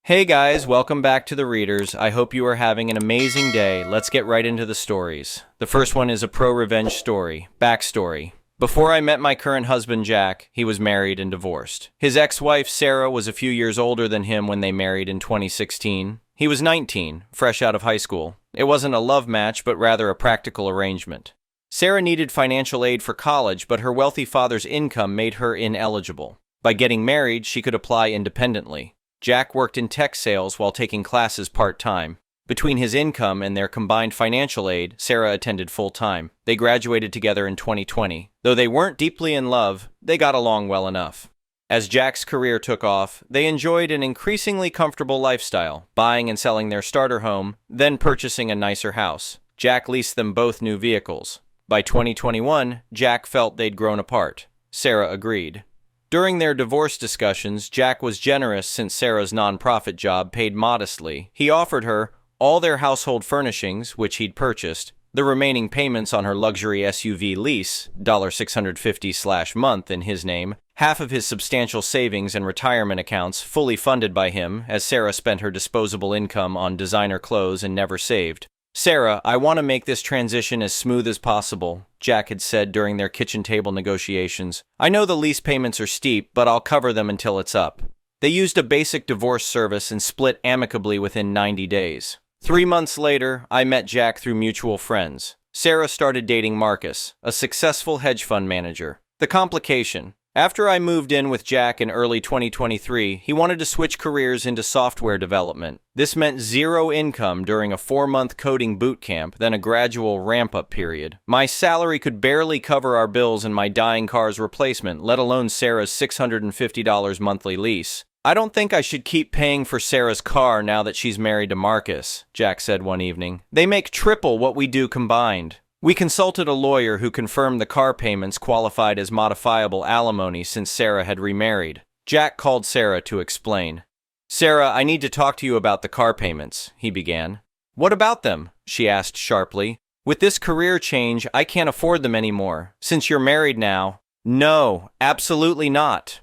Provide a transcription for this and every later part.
Hey guys, welcome back to the Readers. I hope you are having an amazing day. Let's get right into the stories. The first one is a pro-revenge story. Backstory. Before I met my current husband Jack, he was married and divorced. His ex-wife Sarah was a few years older than him when they married in 2016. He was 19, fresh out of high school. It wasn't a love match, but rather a practical arrangement. Sarah needed financial aid for college, but her wealthy father's income made her ineligible. By getting married, she could apply independently. Jack worked in tech sales while taking classes part-time. Between his income and their combined financial aid, Sarah attended full-time. They graduated together in 2020. Though they weren't deeply in love, they got along well enough. As Jack's career took off, they enjoyed an increasingly comfortable lifestyle, buying and selling their starter home, then purchasing a nicer house. Jack leased them both new vehicles. By 2021, Jack felt they'd grown apart. Sarah agreed. During their divorce discussions, Jack was generous since Sarah's nonprofit job paid modestly. He offered her all their household furnishings, which he'd purchased, the remaining payments on her luxury SUV lease, $650/month in his name, half of his substantial savings and retirement accounts fully funded by him, as Sarah spent her disposable income on designer clothes and never saved. "Sarah, I want to make this transition as smooth as possible," Jack had said during their kitchen table negotiations. "I know the lease payments are steep, but I'll cover them until it's up." They used a basic divorce service and split amicably within 90 days. 3 months later, I met Jack through mutual friends. Sarah started dating Marcus, a successful hedge fund manager. The complication: after I moved in with Jack in early 2023, he wanted to switch careers into software development. This meant zero income during a 4-month coding boot camp, then a gradual ramp-up period. My salary could barely cover our bills and my dying car's replacement, let alone Sarah's $650 monthly lease. "I don't think I should keep paying for Sarah's car now that she's married to Marcus," Jack said one evening. "They make triple what we do combined." We consulted a lawyer who confirmed the car payments qualified as modifiable alimony since Sarah had remarried. Jack called Sarah to explain. "Sarah, I need to talk to you about the car payments," he began. "What about them?" she asked sharply. "With this career change, I can't afford them anymore. Since you're married now." "No, absolutely not."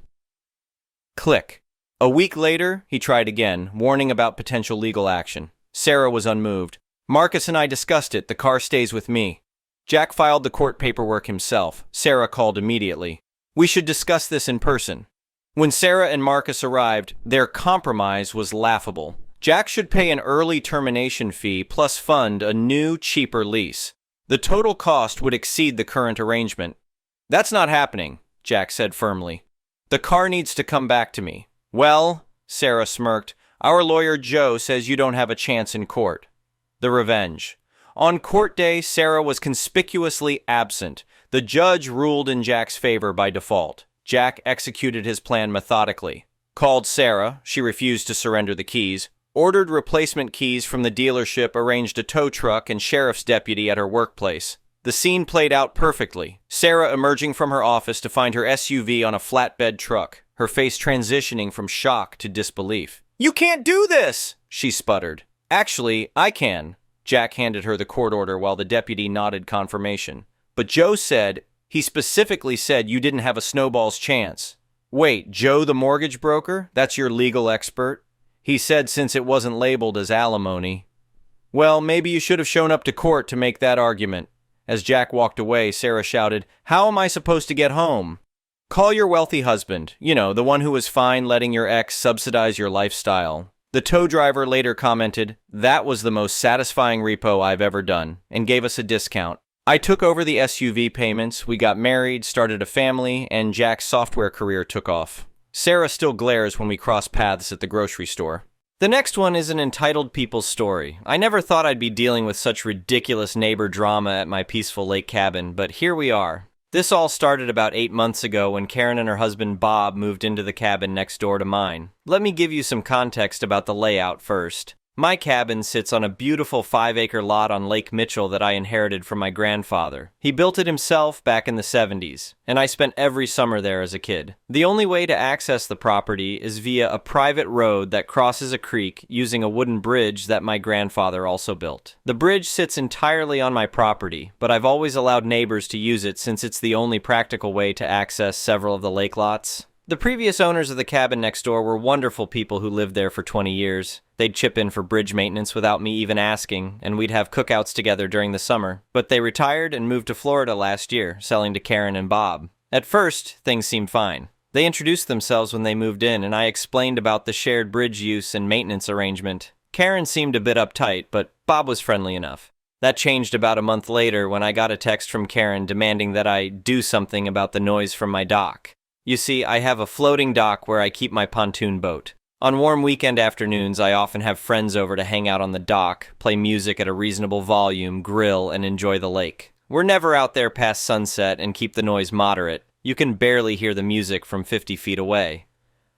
Click. A week later, he tried again, warning about potential legal action. Sarah was unmoved. "Marcus and I discussed it. The car stays with me." Jack filed the court paperwork himself. Sarah called immediately. "We should discuss this in person." When Sarah and Marcus arrived, their compromise was laughable. Jack should pay an early termination fee plus fund a new, cheaper lease. The total cost would exceed the current arrangement. "That's not happening," Jack said firmly. "The car needs to come back to me." "Well," Sarah smirked, "our lawyer Joe says you don't have a chance in court." The revenge. On court day, Sarah was conspicuously absent. The judge ruled in Jack's favor by default. Jack executed his plan methodically. Called Sarah, she refused to surrender the keys, ordered replacement keys from the dealership, arranged a tow truck and sheriff's deputy at her workplace. The scene played out perfectly. Sarah emerging from her office to find her SUV on a flatbed truck, her face transitioning from shock to disbelief. "You can't do this!" she sputtered. "Actually, I can." Jack handed her the court order while the deputy nodded confirmation. "But Joe said, he specifically said you didn't have a snowball's chance." "Wait, Joe the mortgage broker? That's your legal expert?" "He said since it wasn't labeled as alimony." "Well, maybe you should have shown up to court to make that argument." As Jack walked away, Sarah shouted, "How am I supposed to get home?" "Call your wealthy husband, the one who was fine letting your ex subsidize your lifestyle." The tow driver later commented, "That was the most satisfying repo I've ever done," and gave us a discount. I took over the SUV payments, we got married, started a family, and Jack's software career took off. Sarah still glares when we cross paths at the grocery store. The next one is an entitled people's story. I never thought I'd be dealing with such ridiculous neighbor drama at my peaceful lake cabin, but here we are. This all started about 8 months ago when Karen and her husband Bob moved into the cabin next door to mine. Let me give you some context about the layout first. My cabin sits on a beautiful 5-acre lot on Lake Mitchell that I inherited from my grandfather. He built it himself back in the 70s, and I spent every summer there as a kid. The only way to access the property is via a private road that crosses a creek using a wooden bridge that my grandfather also built. The bridge sits entirely on my property, but I've always allowed neighbors to use it since it's the only practical way to access several of the lake lots. The previous owners of the cabin next door were wonderful people who lived there for 20 years. They'd chip in for bridge maintenance without me even asking, and we'd have cookouts together during the summer. But they retired and moved to Florida last year, selling to Karen and Bob. At first, things seemed fine. They introduced themselves when they moved in, and I explained about the shared bridge use and maintenance arrangement. Karen seemed a bit uptight, but Bob was friendly enough. That changed about a month later when I got a text from Karen demanding that I do something about the noise from my dock. You see, I have a floating dock where I keep my pontoon boat. On warm weekend afternoons, I often have friends over to hang out on the dock, play music at a reasonable volume, grill, and enjoy the lake. We're never out there past sunset and keep the noise moderate. You can barely hear the music from 50 feet away.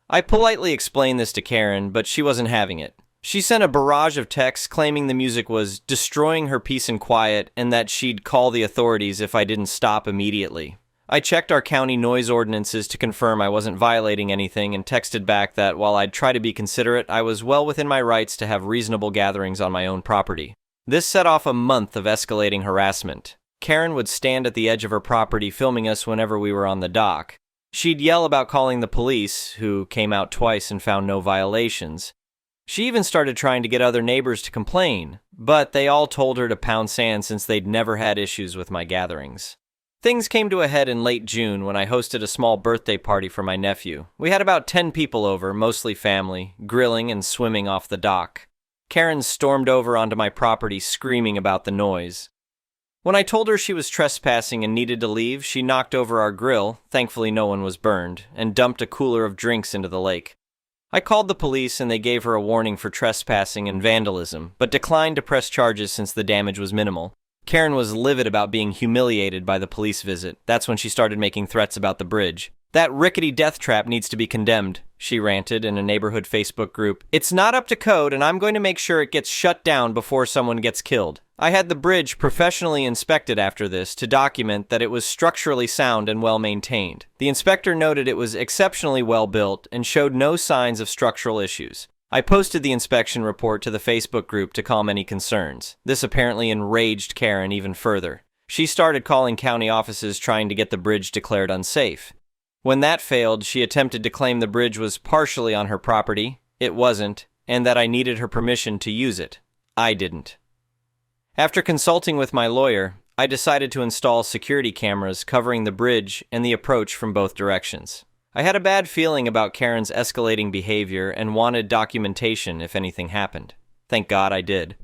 I politely explained this to Karen, but she wasn't having it. She sent a barrage of texts claiming the music was destroying her peace and quiet and that she'd call the authorities if I didn't stop immediately. I checked our county noise ordinances to confirm I wasn't violating anything and texted back that while I'd try to be considerate, I was well within my rights to have reasonable gatherings on my own property. This set off a month of escalating harassment. Karen would stand at the edge of her property filming us whenever we were on the dock. She'd yell about calling the police, who came out twice and found no violations. She even started trying to get other neighbors to complain, but they all told her to pound sand since they'd never had issues with my gatherings. Things came to a head in late June when I hosted a small birthday party for my nephew. We had about 10 people over, mostly family, grilling and swimming off the dock. Karen stormed over onto my property screaming about the noise. When I told her she was trespassing and needed to leave, she knocked over our grill, thankfully no one was burned, and dumped a cooler of drinks into the lake. I called the police and they gave her a warning for trespassing and vandalism, but declined to press charges since the damage was minimal. Karen was livid about being humiliated by the police visit. That's when she started making threats about the bridge. "That rickety death trap needs to be condemned," she ranted in a neighborhood Facebook group. "It's not up to code and I'm going to make sure it gets shut down before someone gets killed." I had the bridge professionally inspected after this to document that it was structurally sound and well maintained. The inspector noted it was exceptionally well built and showed no signs of structural issues. I posted the inspection report to the Facebook group to calm any concerns. This apparently enraged Karen even further. She started calling county offices trying to get the bridge declared unsafe. When that failed, she attempted to claim the bridge was partially on her property. It wasn't, and that I needed her permission to use it. I didn't. After consulting with my lawyer, I decided to install security cameras covering the bridge and the approach from both directions. I had a bad feeling about Karen's escalating behavior and wanted documentation if anything happened. Thank God I did.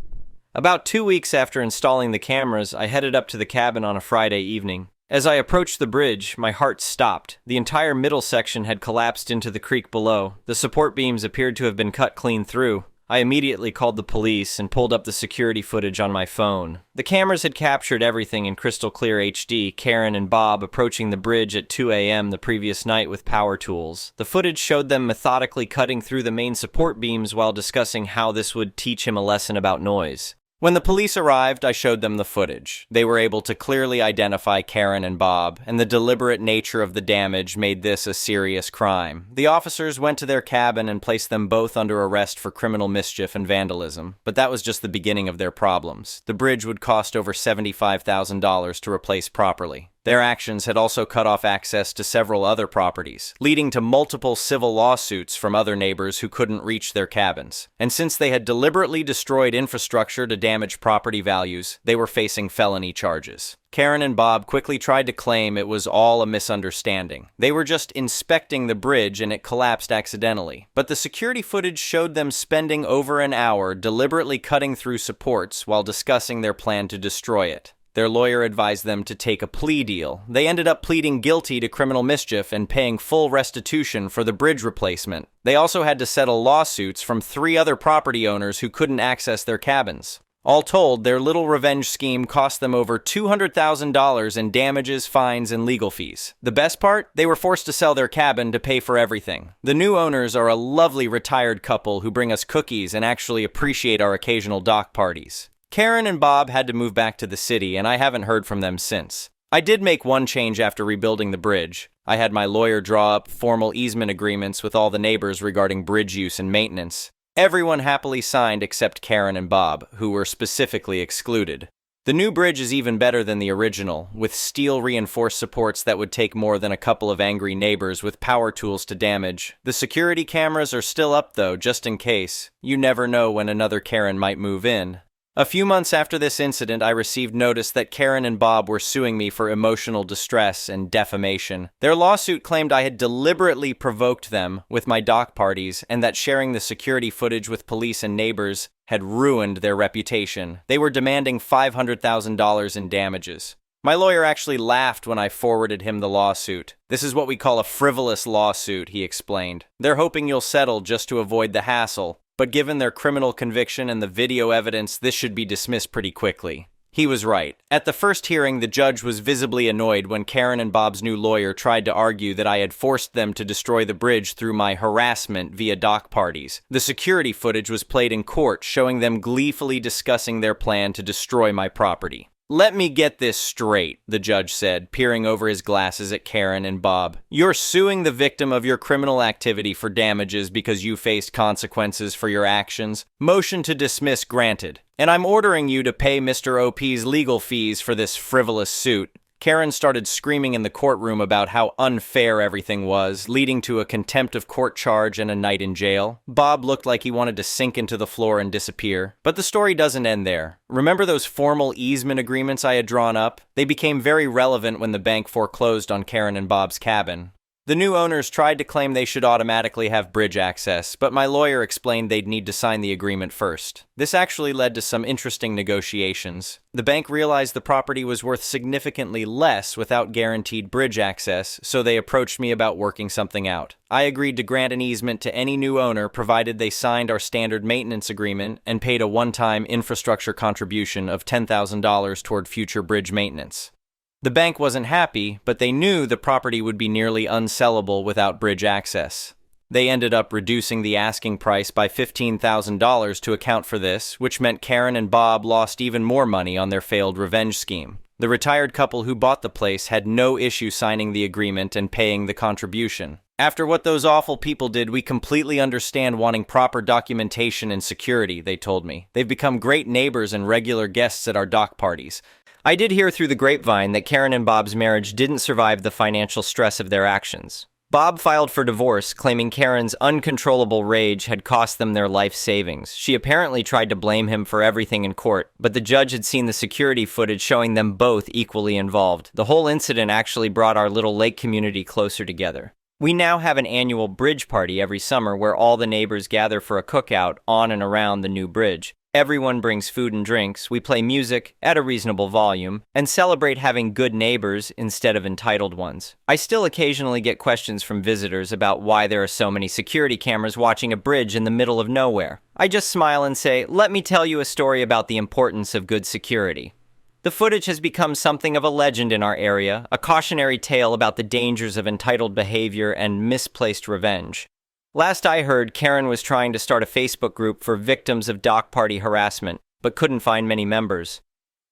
About 2 weeks after installing the cameras, I headed up to the cabin on a Friday evening. As I approached the bridge, my heart stopped. The entire middle section had collapsed into the creek below. The support beams appeared to have been cut clean through. I immediately called the police and pulled up the security footage on my phone. The cameras had captured everything in crystal clear HD, Karen and Bob approaching the bridge at 2 a.m. the previous night with power tools. The footage showed them methodically cutting through the main support beams while discussing how this would teach him a lesson about noise. When the police arrived, I showed them the footage. They were able to clearly identify Karen and Bob, and the deliberate nature of the damage made this a serious crime. The officers went to their cabin and placed them both under arrest for criminal mischief and vandalism, but that was just the beginning of their problems. The bridge would cost over $75,000 to replace properly. Their actions had also cut off access to several other properties, leading to multiple civil lawsuits from other neighbors who couldn't reach their cabins. And since they had deliberately destroyed infrastructure to damage property values, they were facing felony charges. Karen and Bob quickly tried to claim it was all a misunderstanding. They were just inspecting the bridge and it collapsed accidentally. But the security footage showed them spending over an hour deliberately cutting through supports while discussing their plan to destroy it. Their lawyer advised them to take a plea deal. They ended up pleading guilty to criminal mischief and paying full restitution for the bridge replacement. They also had to settle lawsuits from 3 other property owners who couldn't access their cabins. All told, their little revenge scheme cost them over $200,000 in damages, fines, and legal fees. The best part? They were forced to sell their cabin to pay for everything. The new owners are a lovely retired couple who bring us cookies and actually appreciate our occasional dock parties. Karen and Bob had to move back to the city, and I haven't heard from them since. I did make one change after rebuilding the bridge. I had my lawyer draw up formal easement agreements with all the neighbors regarding bridge use and maintenance. Everyone happily signed except Karen and Bob, who were specifically excluded. The new bridge is even better than the original, with steel-reinforced supports that would take more than a couple of angry neighbors with power tools to damage. The security cameras are still up though, just in case. You never know when another Karen might move in. A few months after this incident, I received notice that Karen and Bob were suing me for emotional distress and defamation. Their lawsuit claimed I had deliberately provoked them with my dock parties and that sharing the security footage with police and neighbors had ruined their reputation. They were demanding $500,000 in damages. My lawyer actually laughed when I forwarded him the lawsuit. "This is what we call a frivolous lawsuit," he explained. "They're hoping you'll settle just to avoid the hassle. But given their criminal conviction and the video evidence, this should be dismissed pretty quickly." He was right. At the first hearing, the judge was visibly annoyed when Karen and Bob's new lawyer tried to argue that I had forced them to destroy the bridge through my harassment via dock parties. The security footage was played in court, showing them gleefully discussing their plan to destroy my property. "Let me get this straight," the judge said, peering over his glasses at Karen and Bob. "You're suing the victim of your criminal activity for damages because you faced consequences for your actions. Motion to dismiss granted. And I'm ordering you to pay Mr. OP's legal fees for this frivolous suit." Karen started screaming in the courtroom about how unfair everything was, leading to a contempt of court charge and a night in jail. Bob looked like he wanted to sink into the floor and disappear. But the story doesn't end there. Remember those formal easement agreements I had drawn up? They became very relevant when the bank foreclosed on Karen and Bob's cabin. The new owners tried to claim they should automatically have bridge access, but my lawyer explained they'd need to sign the agreement first. This actually led to some interesting negotiations. The bank realized the property was worth significantly less without guaranteed bridge access, so they approached me about working something out. I agreed to grant an easement to any new owner provided they signed our standard maintenance agreement and paid a one-time infrastructure contribution of $10,000 toward future bridge maintenance. The bank wasn't happy, but they knew the property would be nearly unsellable without bridge access. They ended up reducing the asking price by $15,000 to account for this, which meant Karen and Bob lost even more money on their failed revenge scheme. The retired couple who bought the place had no issue signing the agreement and paying the contribution. "After what those awful people did, we completely understand wanting proper documentation and security," they told me. "They've become great neighbors and regular guests at our dock parties." I did hear through the grapevine that Karen and Bob's marriage didn't survive the financial stress of their actions. Bob filed for divorce, claiming Karen's uncontrollable rage had cost them their life savings. She apparently tried to blame him for everything in court, but the judge had seen the security footage showing them both equally involved. The whole incident actually brought our little lake community closer together. We now have an annual bridge party every summer where all the neighbors gather for a cookout on and around the new bridge. Everyone brings food and drinks, we play music at a reasonable volume, and celebrate having good neighbors instead of entitled ones. I still occasionally get questions from visitors about why there are so many security cameras watching a bridge in the middle of nowhere. I just smile and say, "Let me tell you a story about the importance of good security." The footage has become something of a legend in our area, a cautionary tale about the dangers of entitled behavior and misplaced revenge. Last I heard, Karen was trying to start a Facebook group for victims of dock party harassment, but couldn't find many members.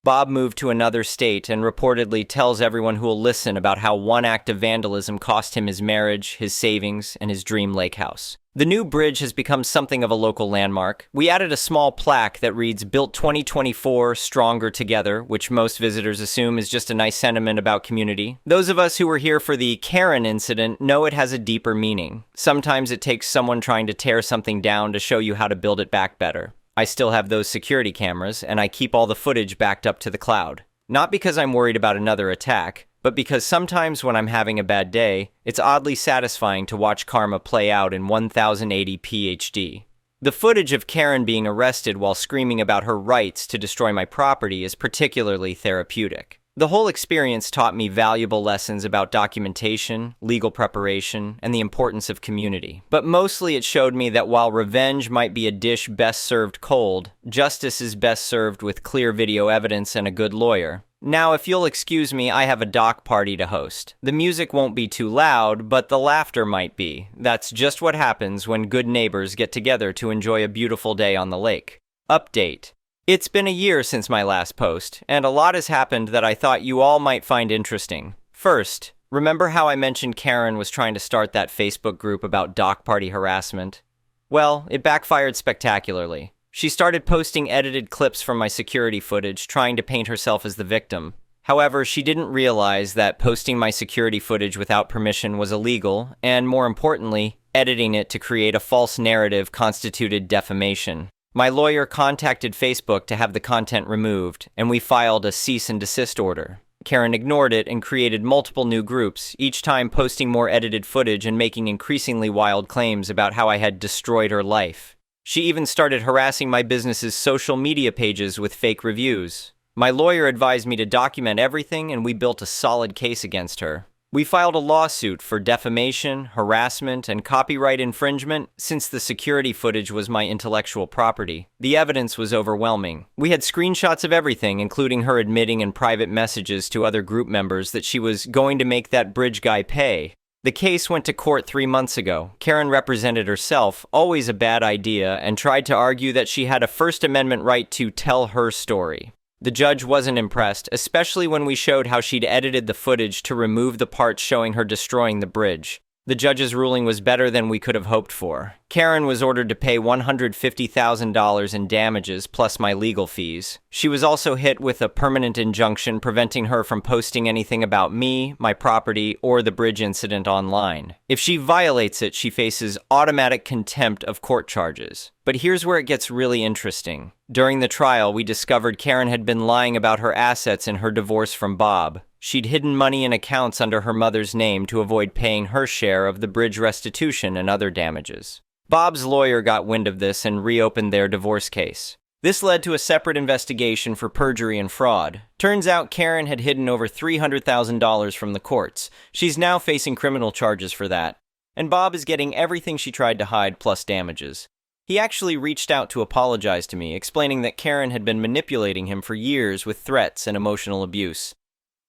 Bob moved to another state and reportedly tells everyone who will listen about how one act of vandalism cost him his marriage, his savings, and his dream lake house. The new bridge has become something of a local landmark. We added a small plaque that reads, "Built 2024, Stronger Together," which most visitors assume is just a nice sentiment about community. Those of us who were here for the Karen incident know it has a deeper meaning. Sometimes it takes someone trying to tear something down to show you how to build it back better. I still have those security cameras, and I keep all the footage backed up to the cloud. Not because I'm worried about another attack, but because sometimes when I'm having a bad day, it's oddly satisfying to watch karma play out in 1080p HD. The footage of Karen being arrested while screaming about her rights to destroy my property is particularly therapeutic. The whole experience taught me valuable lessons about documentation, legal preparation, and the importance of community. But mostly it showed me that while revenge might be a dish best served cold, justice is best served with clear video evidence and a good lawyer. Now, if you'll excuse me, I have a dock party to host. The music won't be too loud, but the laughter might be. That's just what happens when good neighbors get together to enjoy a beautiful day on the lake. Update. It's been a year since my last post, and a lot has happened that I thought you all might find interesting. First, remember how I mentioned Karen was trying to start that Facebook group about dock party harassment? Well, it backfired spectacularly. She started posting edited clips from my security footage, trying to paint herself as the victim. However, she didn't realize that posting my security footage without permission was illegal, and more importantly, editing it to create a false narrative constituted defamation. My lawyer contacted Facebook to have the content removed, and we filed a cease and desist order. Karen ignored it and created multiple new groups, each time posting more edited footage and making increasingly wild claims about how I had destroyed her life. She even started harassing my business's social media pages with fake reviews. My lawyer advised me to document everything, and we built a solid case against her. We filed a lawsuit for defamation, harassment, and copyright infringement since the security footage was my intellectual property. The evidence was overwhelming. We had screenshots of everything, including her admitting in private messages to other group members that she was going to make that bridge guy pay. The case went to court 3 months ago. Karen represented herself, always a bad idea, and tried to argue that she had a First Amendment right to tell her story. The judge wasn't impressed, especially when we showed how she'd edited the footage to remove the parts showing her destroying the bridge. The judge's ruling was better than we could have hoped for. Karen was ordered to pay $150,000 in damages plus my legal fees. She was also hit with a permanent injunction preventing her from posting anything about me, my property, or the bridge incident online. If she violates it, she faces automatic contempt of court charges. But here's where it gets really interesting. During the trial, we discovered Karen had been lying about her assets in her divorce from Bob. She'd hidden money in accounts under her mother's name to avoid paying her share of the bridge restitution and other damages. Bob's lawyer got wind of this and reopened their divorce case. This led to a separate investigation for perjury and fraud. Turns out Karen had hidden over $300,000 from the courts. She's now facing criminal charges for that. And Bob is getting everything she tried to hide plus damages. He actually reached out to apologize to me, explaining that Karen had been manipulating him for years with threats and emotional abuse.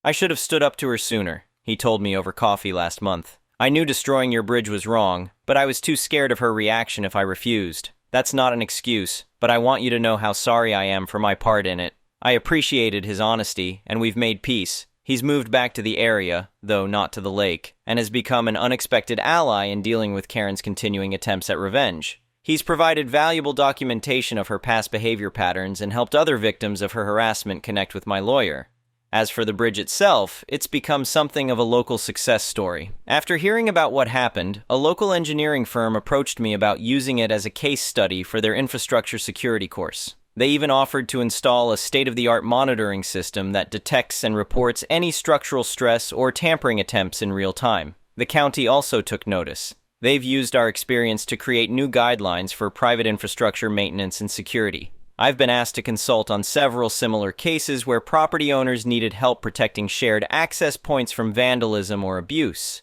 I should have stood up to her sooner, he told me over coffee last month. I knew destroying your bridge was wrong, but I was too scared of her reaction if I refused. That's not an excuse, but I want you to know how sorry I am for my part in it. I appreciated his honesty, and we've made peace. He's moved back to the area, though not to the lake, and has become an unexpected ally in dealing with Karen's continuing attempts at revenge. He's provided valuable documentation of her past behavior patterns and helped other victims of her harassment connect with my lawyer. As for the bridge itself, it's become something of a local success story. After hearing about what happened, a local engineering firm approached me about using it as a case study for their infrastructure security course. They even offered to install a state-of-the-art monitoring system that detects and reports any structural stress or tampering attempts in real time. The county also took notice. They've used our experience to create new guidelines for private infrastructure maintenance and security. I've been asked to consult on several similar cases where property owners needed help protecting shared access points from vandalism or abuse.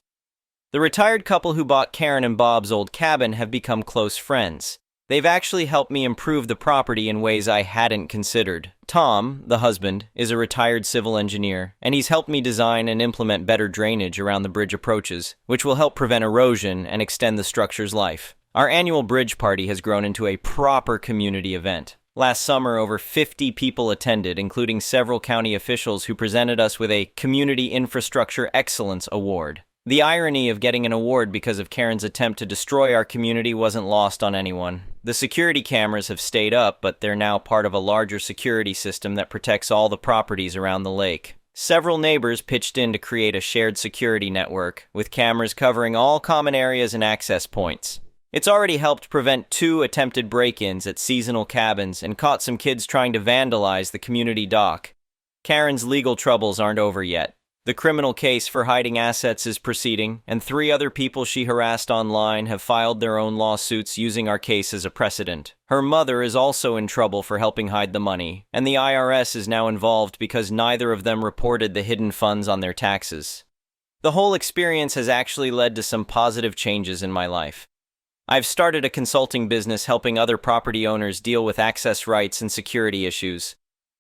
The retired couple who bought Karen and Bob's old cabin have become close friends. They've actually helped me improve the property in ways I hadn't considered. Tom, the husband, is a retired civil engineer, and he's helped me design and implement better drainage around the bridge approaches, which will help prevent erosion and extend the structure's life. Our annual bridge party has grown into a proper community event. Last summer, over 50 people attended, including several county officials who presented us with a Community Infrastructure Excellence Award. The irony of getting an award because of Karen's attempt to destroy our community wasn't lost on anyone. The security cameras have stayed up, but they're now part of a larger security system that protects all the properties around the lake. Several neighbors pitched in to create a shared security network, with cameras covering all common areas and access points. It's already helped prevent 2 attempted break-ins at seasonal cabins and caught some kids trying to vandalize the community dock. Karen's legal troubles aren't over yet. The criminal case for hiding assets is proceeding, and 3 other people she harassed online have filed their own lawsuits using our case as a precedent. Her mother is also in trouble for helping hide the money, and the IRS is now involved because neither of them reported the hidden funds on their taxes. The whole experience has actually led to some positive changes in my life. I've started a consulting business helping other property owners deal with access rights and security issues.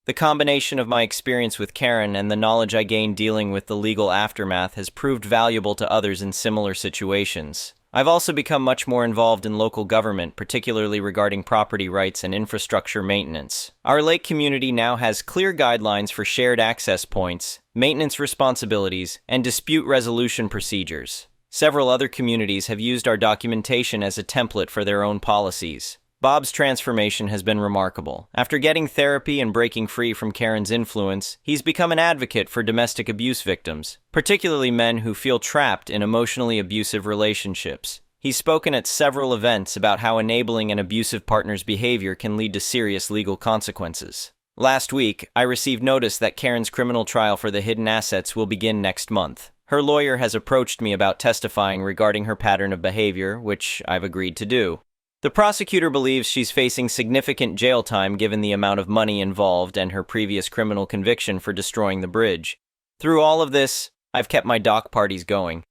The combination of my experience with Karen and the knowledge I gained dealing with the legal aftermath has proved valuable to others in similar situations. I've also become much more involved in local government, particularly regarding property rights and infrastructure maintenance. Our lake community now has clear guidelines for shared access points, maintenance responsibilities, and dispute resolution procedures. Several other communities have used our documentation as a template for their own policies. Bob's transformation has been remarkable. After getting therapy and breaking free from Karen's influence, he's become an advocate for domestic abuse victims, particularly men who feel trapped in emotionally abusive relationships. He's spoken at several events about how enabling an abusive partner's behavior can lead to serious legal consequences. Last week, I received notice that Karen's criminal trial for the hidden assets will begin next month. Her lawyer has approached me about testifying regarding her pattern of behavior, which I've agreed to do. The prosecutor believes she's facing significant jail time given the amount of money involved and her previous criminal conviction for destroying the bridge. Through all of this, I've kept my dock parties going,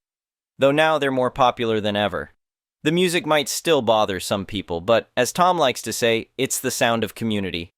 though now they're more popular than ever. The music might still bother some people, but as Tom likes to say, it's the sound of community.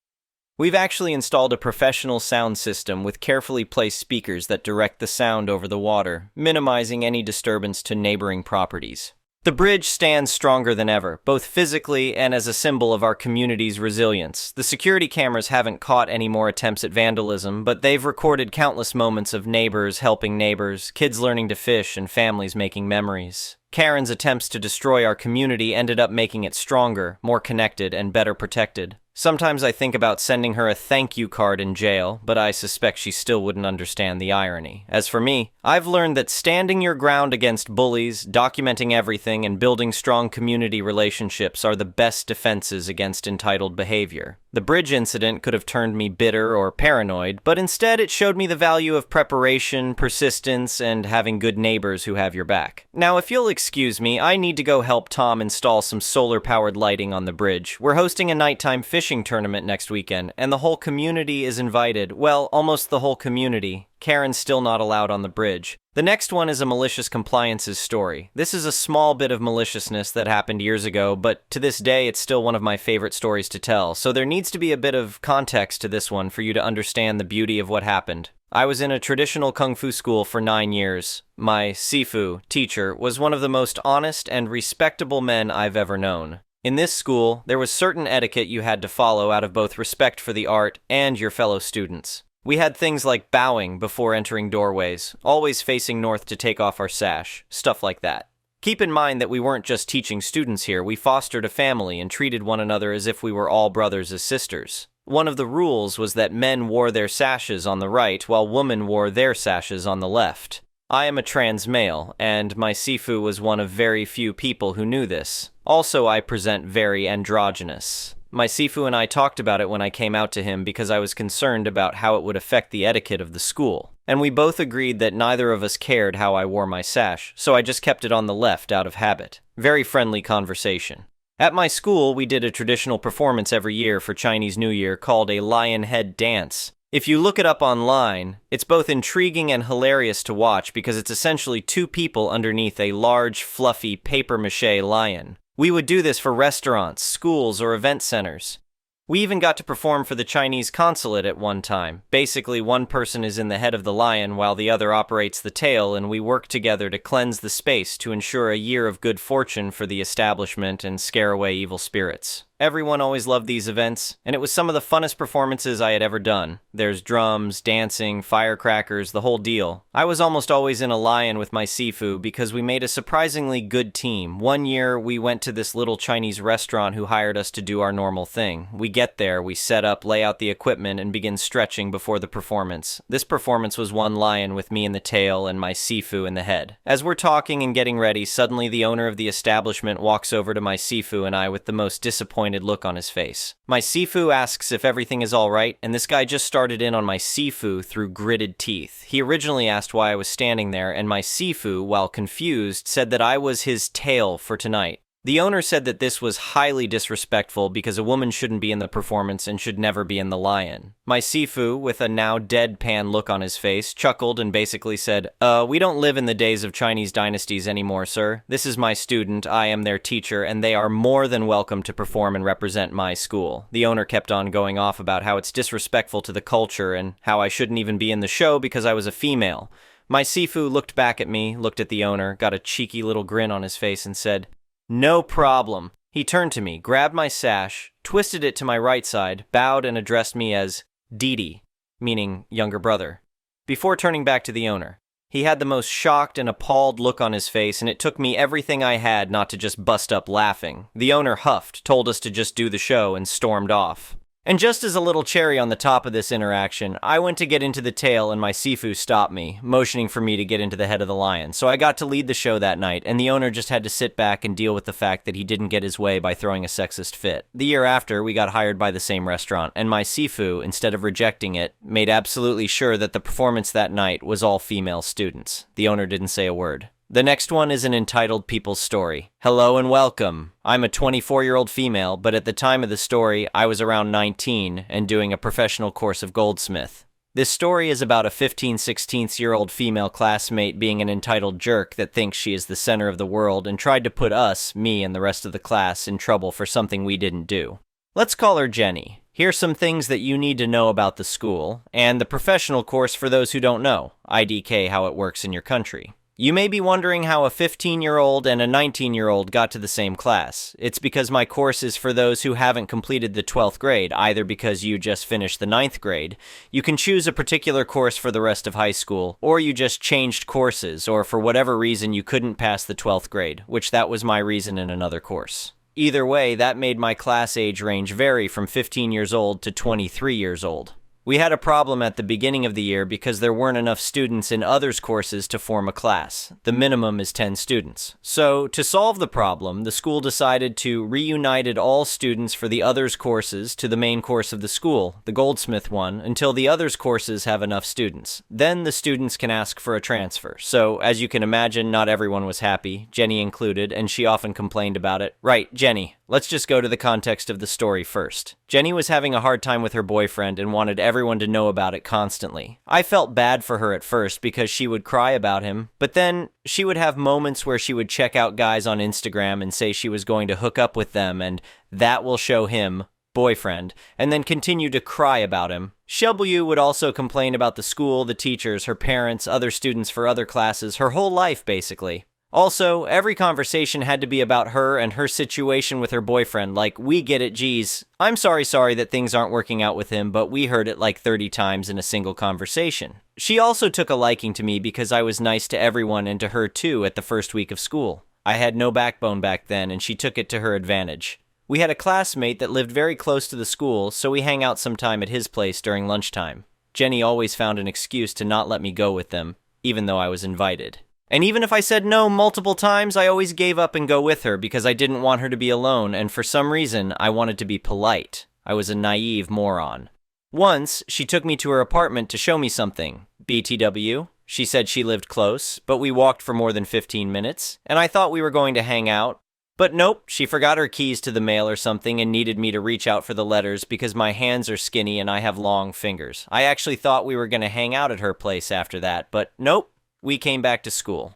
We've actually installed a professional sound system with carefully placed speakers that direct the sound over the water, minimizing any disturbance to neighboring properties. The bridge stands stronger than ever, both physically and as a symbol of our community's resilience. The security cameras haven't caught any more attempts at vandalism, but they've recorded countless moments of neighbors helping neighbors, kids learning to fish, and families making memories. Karen's attempts to destroy our community ended up making it stronger, more connected, and better protected. Sometimes I think about sending her a thank you card in jail, but I suspect she still wouldn't understand the irony. As for me, I've learned that standing your ground against bullies, documenting everything, and building strong community relationships are the best defenses against entitled behavior. The bridge incident could have turned me bitter or paranoid, but instead it showed me the value of preparation, persistence, and having good neighbors who have your back. Now, if you'll excuse me, I need to go help Tom install some solar-powered lighting on the bridge. We're hosting a nighttime fishing tournament next weekend, and the whole community is invited. Well, almost the whole community. Karen's still not allowed on the bridge. The next one is a malicious compliances story. This is a small bit of maliciousness that happened years ago, but to this day it's still one of my favorite stories to tell, so there needs to be a bit of context to this one for you to understand the beauty of what happened. I was in a traditional kung fu school for 9 years. My sifu, teacher, was one of the most honest and respectable men I've ever known. In this school, there was certain etiquette you had to follow out of both respect for the art and your fellow students. We had things like bowing before entering doorways, always facing north to take off our sash, stuff like that. Keep in mind that we weren't just teaching students here, we fostered a family and treated one another as if we were all brothers as sisters. One of the rules was that men wore their sashes on the right while women wore their sashes on the left. I am a trans male, and my sifu was one of very few people who knew this. Also, I present very androgynous. My sifu and I talked about it when I came out to him because I was concerned about how it would affect the etiquette of the school. And we both agreed that neither of us cared how I wore my sash, so I just kept it on the left out of habit. Very friendly conversation. At my school, we did a traditional performance every year for Chinese New Year called a lion head dance. If you look it up online, it's both intriguing and hilarious to watch because it's essentially two people underneath a large, fluffy, papier-mâché lion. We would do this for restaurants, schools, or event centers. We even got to perform for the Chinese consulate at one time. Basically, one person is in the head of the lion while the other operates the tail, and we work together to cleanse the space to ensure a year of good fortune for the establishment and scare away evil spirits. Everyone always loved these events, and it was some of the funnest performances I had ever done. There's drums, dancing, firecrackers, the whole deal. I was almost always in a lion with my sifu because we made a surprisingly good team. One year, we went to this little Chinese restaurant who hired us to do our normal thing. We get there, we set up, lay out the equipment, and begin stretching before the performance. This performance was one lion with me in the tail and my sifu in the head. As we're talking and getting ready, suddenly the owner of the establishment walks over to my sifu and I with the most disappointed look on his face. My sifu asks if everything is alright, and this guy just started in on my sifu through gritted teeth. He originally asked why I was standing there, and my sifu, while confused, said that I was his tail for tonight. The owner said that this was highly disrespectful because a woman shouldn't be in the performance and should never be in the lion. My sifu, with a now deadpan look on his face, chuckled and basically said, we don't live in the days of Chinese dynasties anymore, sir. This is my student, I am their teacher, and they are more than welcome to perform and represent my school." The owner kept on going off about how it's disrespectful to the culture and how I shouldn't even be in the show because I was a female. My sifu looked back at me, looked at the owner, got a cheeky little grin on his face and said, "No problem." He turned to me, grabbed my sash, twisted it to my right side, bowed and addressed me as Didi, meaning younger brother, before turning back to the owner. He had the most shocked and appalled look on his face, and it took me everything I had not to just bust up laughing. The owner huffed, told us to just do the show, and stormed off. And just as a little cherry on the top of this interaction, I went to get into the tail and my Sifu stopped me, motioning for me to get into the head of the lion. So I got to lead the show that night, and the owner just had to sit back and deal with the fact that he didn't get his way by throwing a sexist fit. The year after, we got hired by the same restaurant, and my Sifu, instead of rejecting it, made absolutely sure that the performance that night was all female students. The owner didn't say a word. The next one is an entitled people's story. Hello and welcome. I'm a 24-year-old female, but at the time of the story, I was around 19 and doing a professional course of goldsmith. This story is about a 15-16-year-old female classmate being an entitled jerk that thinks she is the center of the world and tried to put us, me and the rest of the class, in trouble for something we didn't do. Let's call her Jenny. Here's some things that you need to know about the school, and the professional course for those who don't know, IDK, how it works in your country. You may be wondering how a 15-year-old and a 19-year-old got to the same class. It's because my course is for those who haven't completed the 12th grade, either because you just finished the 9th grade, you can choose a particular course for the rest of high school, or you just changed courses, or for whatever reason you couldn't pass the 12th grade, which that was my reason in another course. Either way, that made my class age range vary from 15 years old to 23 years old. We had a problem at the beginning of the year because there weren't enough students in others' courses to form a class. The minimum is 10 students. So, to solve the problem, the school decided to reunited all students for the others' courses to the main course of the school, the Goldsmith one, until the others' courses have enough students. Then the students can ask for a transfer. So, as you can imagine, not everyone was happy, Jenny included, and she often complained about it. Right, Jenny. Let's just go to the context of the story first. Jenny was having a hard time with her boyfriend and wanted everyone to know about it constantly. I felt bad for her at first because she would cry about him, but then she would have moments where she would check out guys on Instagram and say she was going to hook up with them and that will show him, boyfriend, and then continue to cry about him. Shelby would also complain about the school, the teachers, her parents, other students for other classes, her whole life basically. Also, every conversation had to be about her and her situation with her boyfriend, like, we get it, geez, I'm sorry that things aren't working out with him, but we heard it like 30 times in a single conversation. She also took a liking to me because I was nice to everyone and to her too at the first week of school. I had no backbone back then, and she took it to her advantage. We had a classmate that lived very close to the school, so we hang out sometime at his place during lunchtime. Jenny always found an excuse to not let me go with them, even though I was invited. And even if I said no multiple times, I always gave up and go with her because I didn't want her to be alone, and for some reason, I wanted to be polite. I was a naive moron. Once, she took me to her apartment to show me something. BTW. She said she lived close, but we walked for more than 15 minutes, and I thought we were going to hang out. But nope, she forgot her keys to the mail or something and needed me to reach out for the letters because my hands are skinny and I have long fingers. I actually thought we were going to hang out at her place after that, but nope. We came back to school.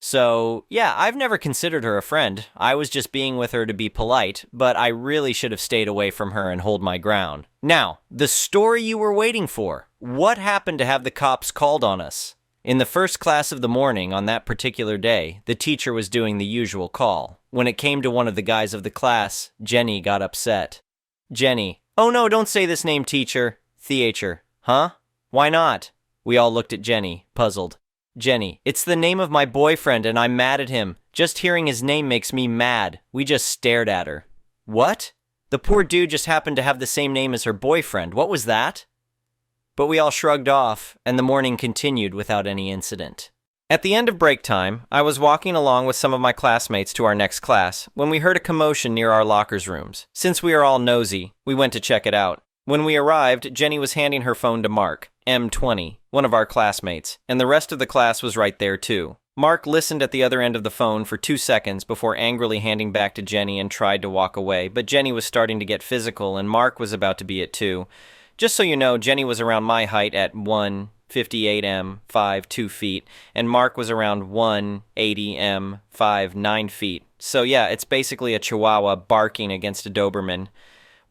So, yeah, I've never considered her a friend. I was just being with her to be polite, but I really should have stayed away from her and hold my ground. Now, the story you were waiting for. What happened to have the cops called on us? In the first class of the morning on that particular day, the teacher was doing the usual call. When it came to one of the guys of the class, Jenny got upset. Jenny. Oh no, don't say this name, teacher. Theater. Huh? Why not? We all looked at Jenny, puzzled. Jenny, it's the name of my boyfriend and I'm mad at him. Just hearing his name makes me mad. We just stared at her. What? The poor dude just happened to have the same name as her boyfriend. What was that? But we all shrugged off, and the morning continued without any incident. At the end of break time, I was walking along with some of my classmates to our next class when we heard a commotion near our lockers rooms. Since we are all nosy, we went to check it out. When we arrived, Jenny was handing her phone to Mark, M20, one of our classmates, and the rest of the class was right there too. Mark listened at the other end of the phone for 2 seconds before angrily handing back to Jenny and tried to walk away, but Jenny was starting to get physical and Mark was about to be it too. Just so you know, Jenny was around my height at 158m, 5'2" feet, and Mark was around 180m, 5'9" feet. So yeah, it's basically a Chihuahua barking against a Doberman.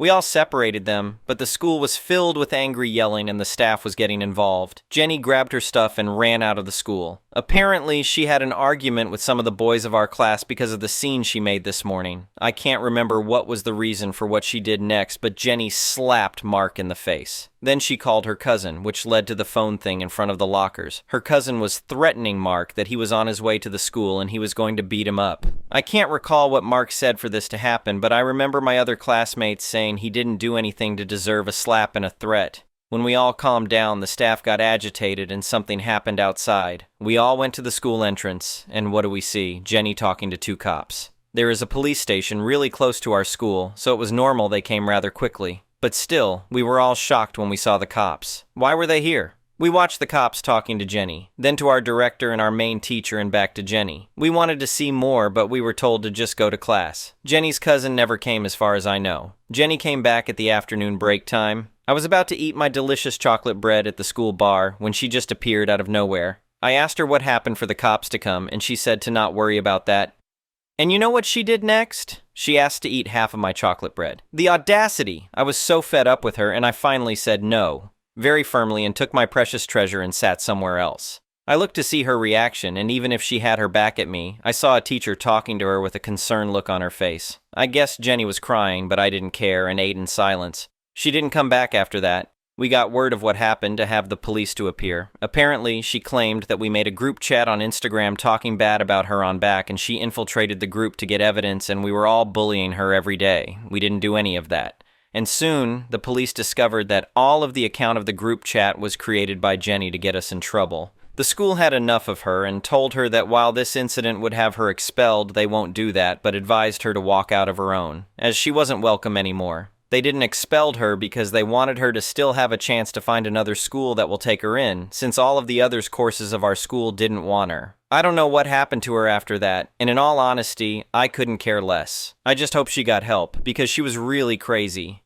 We all separated them, but the school was filled with angry yelling and the staff was getting involved. Jenny grabbed her stuff and ran out of the school. Apparently, she had an argument with some of the boys of our class because of the scene she made this morning. I can't remember what was the reason for what she did next, but Jenny slapped Mark in the face. Then she called her cousin, which led to the phone thing in front of the lockers. Her cousin was threatening Mark that he was on his way to the school and he was going to beat him up. I can't recall what Mark said for this to happen, but I remember my other classmates saying he didn't do anything to deserve a slap and a threat. When we all calmed down, the staff got agitated and something happened outside. We all went to the school entrance, and what do we see? Jenny talking to two cops. There is a police station really close to our school, so it was normal they came rather quickly. But still, we were all shocked when we saw the cops. Why were they here? We watched the cops talking to Jenny, then to our director and our main teacher and back to Jenny. We wanted to see more, but we were told to just go to class. Jenny's cousin never came as far as I know. Jenny came back at the afternoon break time. I was about to eat my delicious chocolate bread at the school bar when she just appeared out of nowhere. I asked her what happened for the cops to come, and she said to not worry about that. And you know what she did next? She asked to eat half of my chocolate bread. The audacity! I was so fed up with her, and I finally said no, very firmly, and took my precious treasure and sat somewhere else. I looked to see her reaction, and even if she had her back at me, I saw a teacher talking to her with a concerned look on her face. I guessed Jenny was crying, but I didn't care and ate in silence. She didn't come back after that. We got word of what happened to have the police to appear. Apparently, she claimed that we made a group chat on Instagram talking bad about her on back, and she infiltrated the group to get evidence, and we were all bullying her every day. We didn't do any of that. And soon, the police discovered that all of the account of the group chat was created by Jenny to get us in trouble. The school had enough of her and told her that while this incident would have her expelled, they won't do that, but advised her to walk out of her own, as she wasn't welcome anymore. They didn't expel her because they wanted her to still have a chance to find another school that will take her in, since all of the other courses of our school didn't want her. I don't know what happened to her after that, and in all honesty, I couldn't care less. I just hope she got help, because she was really crazy.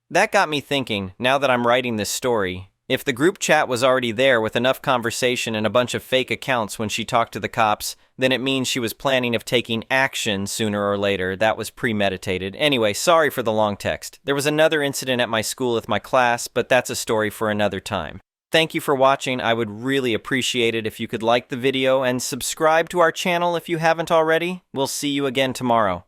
That got me thinking, now that I'm writing this story, if the group chat was already there with enough conversation and a bunch of fake accounts when she talked to the cops, then it means she was planning of taking action sooner or later. That was premeditated. Anyway, sorry for the long text. There was another incident at my school with my class, but that's a story for another time. Thank you for watching. I would really appreciate it if you could like the video and subscribe to our channel if you haven't already. We'll see you again tomorrow.